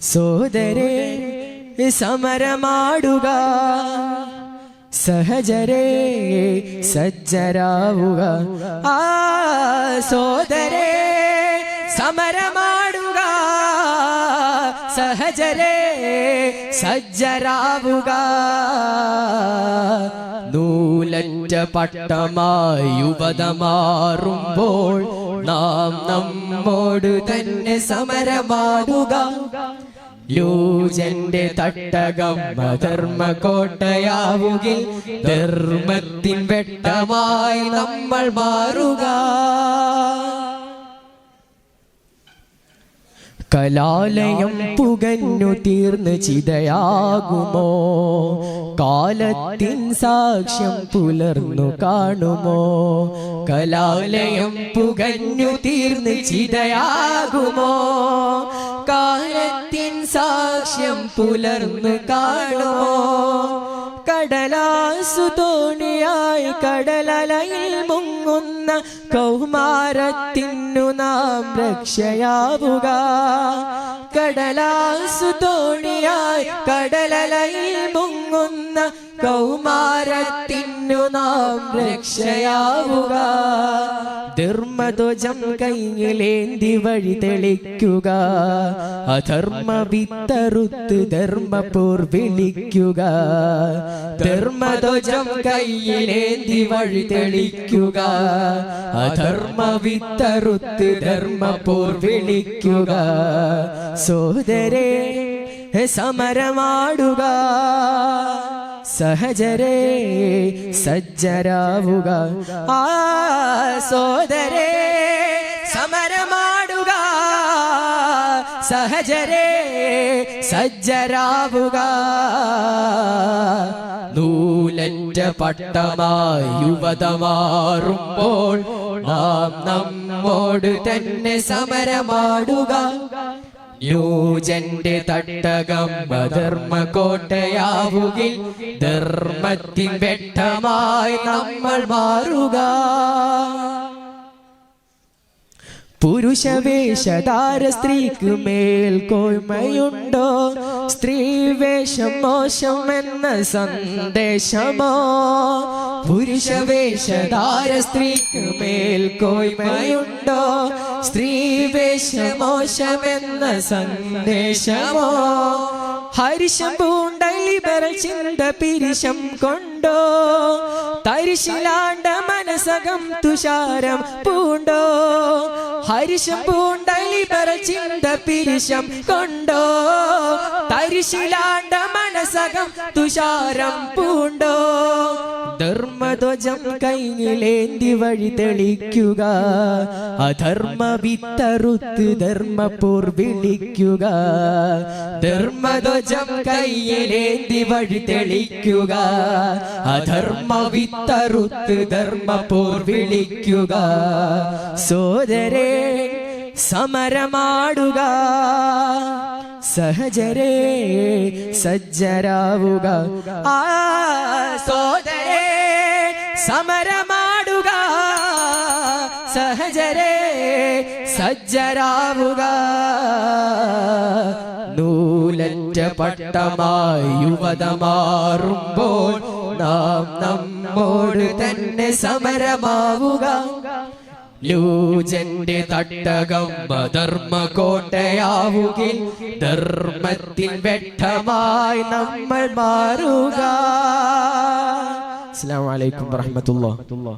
സോദരേ സമരമാടുക, സഹജരേ സജ്ജരാവുക. ആ സോദരേ സമരമാടുക, സഹജരേ സജ്ജരാവുക. നൂലറ്റ പട്ടമായി യുവതമാറുമ്പോൾ നാം നമ്മോട് തന്നെ സമരമാടുക. ലൂജന്റെ തട്ടകം അധർമ്മ കോട്ടയാവുകിൽ ധർമ്മത്തിൻ വെട്ടമായി നമ്മൾ മാറുക. കലാലയം പുകഞ്ഞു തീർന്ന് ചിതയാകുമോ? കാലത്തിൻ സാക്ഷ്യം പുലർന്നു കാണുമോ? കലാലയം പുകഞ്ഞു തീർന്ന് ചിതയാകുമോ? കാലത്തിൻ സാക്ഷ്യം പുലർന്നു കാണുമോ? കടലാസു തോണിയായി കടലലയിൽ മുങ്ങുന്ന കൗമാരത്തിനു നാം രക്ഷയാവുക. കടലാസു തോണിയായി കടലലയിൽ മുങ്ങുന്ന കൗമാരത്തിനു നാം രക്ഷയാവുക. ധർമ്മധ്വജം കൈയിലേന്തി വഴി തെളിക്കുക, അധർമ്മ വിത്തറുത്ത് ധർമ്മപോർ വിളിക്കുക. ധർമ്മധ്വജം കൈയിലേന്തി വഴി തെളിക്കുക, അധർമ്മ വിത്തറുത്ത് ധർമ്മപോർ വിളിക്കുക. സോദരേ സമരമാടുക, സഹജരേ സജ്ജരാവുക. ആ സോദരേ സമരമാടുക, സഹജരേ സജ്ജരാവുക. നൂലറ്റ പട്ടമായി യുവതമാറുമ്പോൾ നാം നമ്മോട് തന്നെ സമരമാടുക. ന്യൂജന്റെ തട്ടകം അധർമ്മ കോട്ടയാവുകിൽ ധർമ്മത്തിൻ വെട്ടമായി നമ്മൾ മാറുക. പുരുഷവേഷധാര സ്ത്രീക്ക് മേൽക്കോയ്മയുണ്ടോ? സ്ത്രീവേഷം മോശം എന്ന സന്ദേശമോ? പുരുഷവേഷധാര സ്ത്രീക്ക് മേൽക്കോയ്മയുണ്ടോ? സ്ത്രീവേഷം മോശമെന്ന സന്ദേശമോ? ഹരിശം പൂണ്ടലിബറൽ ചിന്ത പിരിശം കൊണ്ടോ? തരിശിലാണ്ട മനസകം തുഷാരം പൂണ്ടോ? ഹരിശം പൂണ്ടലിബറൽ ചിന്ത പിരിശം കൊണ്ടോ? തരിശിലാണ്ട മനസകം തുഷാരം പൂണ്ടോ? ധർമ്മധ്വജം കൈയിലേന്തി വഴി തെളിക്കുക, അധർമ്മ വിത്തറുത്ത് ധർമ്മപോർ വിളിക്കുക. ധർമ്മധ്വജം കൈയിലേന്തി വഴി തെളിക്കുക, അധർമ്മ വിത്തറുത്ത് ധർമ്മപോർ വിളിക്കുക. സോദരേ സമരമാടുക, സഹജരേ സജ്ജരാവുക. ആ സോദരേ സമരമാടുക, സഹജരേ സജ്ജരാവുക. നൂലറ്റ പട്ടമായി യുവതമാറുമ്പോൾ നാം നമ്മോട് തന്നെ സമരമാവുക. ലൂജന്റെ തട്ടകം അധർമ്മ കോട്ടയാവുകിൽ ധർമ്മത്തിൻ വെട്ടമായി നമ്മൾ മാറുക. അസ്സലാമു അലൈക്കും വറഹ്മത്തുള്ളാഹി.